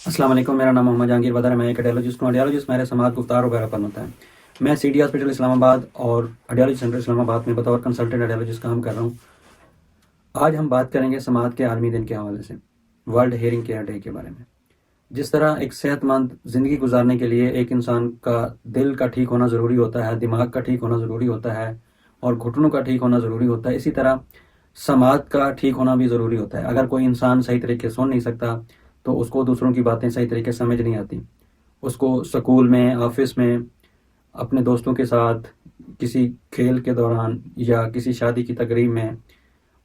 السلام علیکم، میرا نام محمد جہانگیر بدر ہے۔ میں ایک ایڈیالوجسٹ ہوں۔ ایڈیالوجسٹ میرے سماعت گفتار وغیرہ پر ہوتا ہے۔ میں سی ڈی ہاسپٹل اسلام آباد اور ایڈیالوجی سینٹر اسلام آباد میں بطور کنسلٹنٹ ایڈیالوجسٹ کام کر رہا ہوں۔ آج ہم بات کریں گے سماعت کے عالمی دن کے حوالے سے، ورلڈ ہیئرنگ کیئر ڈے کے بارے میں۔ جس طرح ایک صحت مند زندگی گزارنے کے لیے ایک انسان کا دل کا ٹھیک ہونا ضروری ہوتا ہے، دماغ کا ٹھیک ہونا ضروری ہوتا ہے اور گھٹنوں کا ٹھیک ہونا ضروری ہوتا ہے، اسی طرح سماعت کا ٹھیک ہونا بھی ضروری ہوتا ہے۔ اگر کوئی انسان صحیح طریقے سے سن نہیں سکتا تو اس کو دوسروں کی باتیں صحیح طریقے سے سمجھ نہیں آتی۔ اس کو سکول میں، آفس میں، اپنے دوستوں کے ساتھ، کسی کھیل کے دوران یا کسی شادی کی تقریب میں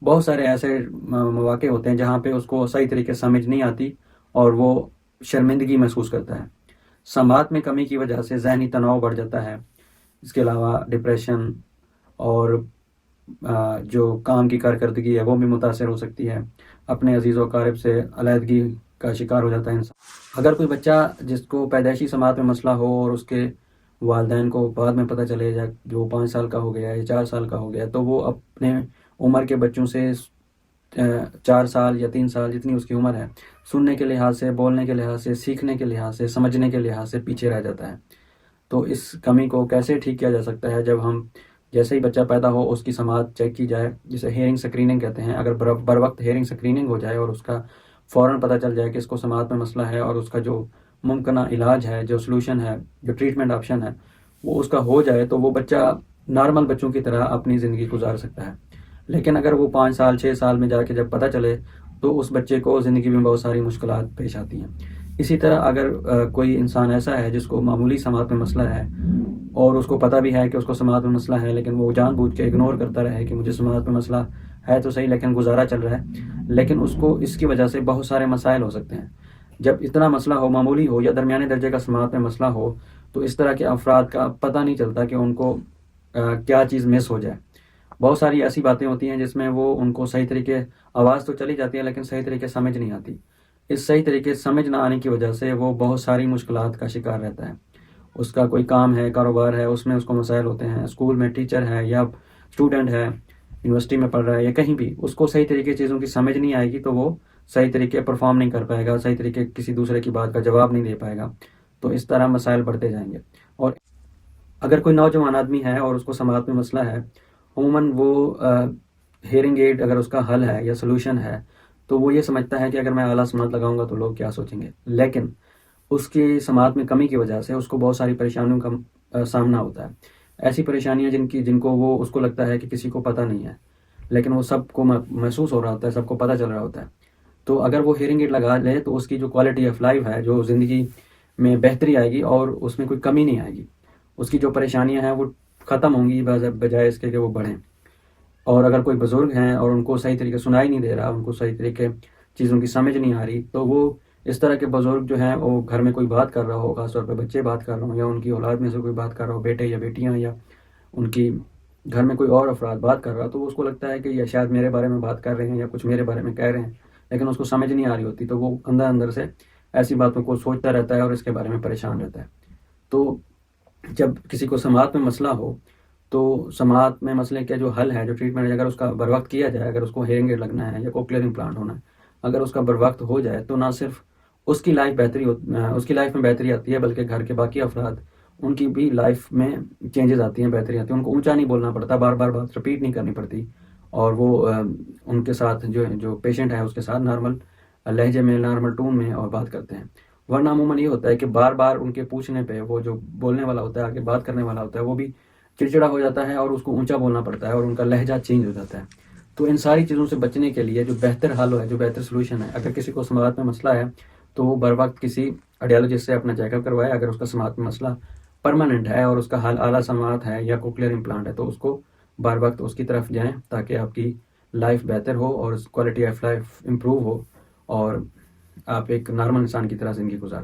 بہت سارے ایسے مواقع ہوتے ہیں جہاں پہ اس کو صحیح طریقے سے سمجھ نہیں آتی اور وہ شرمندگی محسوس کرتا ہے۔ سماعت میں کمی کی وجہ سے ذہنی تناؤ بڑھ جاتا ہے۔ اس کے علاوہ ڈپریشن اور جو کام کی کارکردگی ہے وہ بھی متاثر ہو سکتی ہے۔ اپنے عزیز و اقارب سے علیحدگی کا شکار ہو جاتا ہے انسان۔ اگر کوئی بچہ جس کو پیدائشی سماعت میں مسئلہ ہو اور اس کے والدین کو بعد میں پتہ چلے یا جو 5 سال کا ہو گیا یا 4 سال کا ہو گیا تو وہ اپنے عمر کے بچوں سے 4 سال یا 3 سال جتنی اس کی عمر ہے، سننے کے لحاظ سے، بولنے کے لحاظ سے، سیکھنے کے لحاظ سے، سمجھنے کے لحاظ سے پیچھے رہ جاتا ہے۔ تو اس کمی کو کیسے ٹھیک کیا جا سکتا ہے؟ جب ہم جیسے ہی بچہ پیدا ہو اس کی سماعت چیک کی جائے، جسے ہیئرنگ سکریننگ کہتے ہیں۔ اگر بر وقت ہیئرنگ سکریننگ ہو جائے اور اس کا فوراً پتہ چل جائے کہ اس کو سماعت میں مسئلہ ہے اور اس کا جو ممکنہ علاج ہے، جو سلوشن ہے، جو ٹریٹمنٹ آپشن ہے وہ اس کا ہو جائے تو وہ بچہ نارمل بچوں کی طرح اپنی زندگی گزار سکتا ہے۔ لیکن اگر وہ 5 سال 6 سال میں جا کے جب پتہ چلے تو اس بچے کو زندگی میں بہت ساری مشکلات پیش آتی ہیں۔ اسی طرح اگر کوئی انسان ایسا ہے جس کو معمولی سماعت میں مسئلہ ہے اور اس کو پتہ بھی ہے کہ اس کو سماعت میں مسئلہ ہے لیکن وہ جان بوجھ کے اگنور کرتا رہے کہ مجھے سماعت میں مسئلہ ہے تو صحیح لیکن گزارا چل رہا ہے، لیکن اس کو اس کی وجہ سے بہت سارے مسائل ہو سکتے ہیں۔ جب اتنا مسئلہ ہو، معمولی ہو یا درمیانے درجے کا سماعت میں مسئلہ ہو، تو اس طرح کے افراد کا پتہ نہیں چلتا کہ ان کو کیا چیز مس ہو جائے۔ بہت ساری ایسی باتیں ہوتی ہیں جس میں وہ ان کو صحیح طریقے، آواز تو چلی جاتی ہے لیکن صحیح طریقے سمجھ نہیں آتی۔ اس صحیح طریقے سمجھ نہ آنے کی وجہ سے وہ بہت ساری مشکلات کا شکار رہتا ہے۔ اس کا کوئی کام ہے، کاروبار ہے، اس میں اس کو مسائل ہوتے ہیں۔ اسکول میں ٹیچر ہے یا اسٹوڈنٹ ہے، یونیورسٹی میں پڑھ رہا ہے یا کہیں بھی، اس کو صحیح طریقے چیزوں کی سمجھ نہیں آئے گی تو وہ صحیح طریقے پرفارم نہیں کر پائے گا، صحیح طریقے کسی دوسرے کی بات کا جواب نہیں دے پائے گا۔ تو اس طرح مسائل بڑھتے جائیں گے۔ اور اگر کوئی نوجوان آدمی ہے اور اس کو سماعت میں مسئلہ ہے، عموماً وہ ہیئرنگ ایڈ اگر اس کا حل ہے یا سلوشن ہے تو وہ یہ سمجھتا ہے کہ اگر میں اعلیٰ سماعت لگاؤں گا تو لوگ کیا سوچیں گے۔ لیکن اس کی سماعت میں کمی کی وجہ سے اس کو بہت ساری پریشانیوں کا سامنا ہوتا ہے۔ ایسی پریشانیاں جن کو اس کو لگتا ہے کہ کسی کو پتہ نہیں ہے، لیکن وہ سب کو محسوس ہو رہا ہوتا ہے، سب کو پتہ چل رہا ہوتا ہے۔ تو اگر وہ ہیئرنگ ایڈ لگا لے تو اس کی جو کوالٹی آف لائف ہے، جو زندگی میں بہتری آئے گی اور اس میں کوئی کمی نہیں آئے گی۔ اس کی جو پریشانیاں ہیں وہ ختم ہوں گی بجائے اس کے کہ وہ بڑھیں۔ اور اگر کوئی بزرگ ہیں اور ان کو صحیح طریقے سنائی نہیں دے رہا، ان کو صحیح طریقے چیزوں کی سمجھ نہیں آ رہی، تو وہ اس طرح کے بزرگ جو ہیں وہ گھر میں کوئی بات کر رہا ہو، خاص طور پہ بچے بات کر رہے ہوں یا ان کی اولاد میں سے کوئی بات کر رہا ہو، بیٹے یا بیٹیاں، یا ان کی گھر میں کوئی اور افراد بات کر رہا، تو اس کو لگتا ہے کہ یہ شاید میرے بارے میں بات کر رہے ہیں یا کچھ میرے بارے میں کہہ رہے ہیں، لیکن اس کو سمجھ نہیں آ رہی ہوتی، تو وہ اندر اندر سے ایسی باتوں کو سوچتا رہتا ہے اور اس کے بارے میں پریشان رہتا ہے۔ تو جب کسی کو سماعت میں مسئلہ ہو تو سماعت میں مسئلے کا جو حل ہے، جو ٹریٹمنٹ ہے، اگر اس کا بر وقت کیا جائے، اگر اس کو ہیئرنگ ایڈ لگنا ہے یا کوکلیئر امپلانٹ ہونا ہے، اگر اس کا بر وقت ہو جائے تو نہ صرف اس کی لائف میں بہتری آتی ہے بلکہ گھر کے باقی افراد، ان کی بھی لائف میں چینجز آتی ہیں، بہتری آتی ہے۔ ان کو اونچا نہیں بولنا پڑتا، بار بار بات رپیٹ نہیں کرنی پڑتی، اور وہ ان کے ساتھ جو پیشنٹ ہے اس کے ساتھ نارمل لہجے میں، نارمل ٹون میں اور بات کرتے ہیں۔ ورنہ عموماً یہ ہوتا ہے کہ بار بار ان کے پوچھنے پہ وہ جو بولنے والا ہوتا ہے، آگے بات کرنے والا ہوتا ہے، وہ بھی چڑچڑا ہو جاتا ہے اور اس کو اونچا بولنا پڑتا ہے اور ان کا لہجہ چینج ہو جاتا ہے۔ تو ان ساری چیزوں سے بچنے کے لیے جو بہتر حل ہے، جو بہتر سلوشن ہے، اگر کسی کو سماعت میں مسئلہ ہے تو وہ بر وقت کسی ایڈیالوجسٹ سے اپنا چیک اپ کروائے۔ اگر اس کا سماعت میں مسئلہ پرماننٹ ہے اور اس کا حل اعلیٰ سماعت ہے یا کوکلیئر امپلانٹ ہے تو اس کو بر وقت اس کی طرف جائیں تاکہ آپ کی لائف بہتر ہو اور کوالٹی آف لائف امپروو ہو اور آپ ایک نارمل انسان کی طرح زندگی گزاریں۔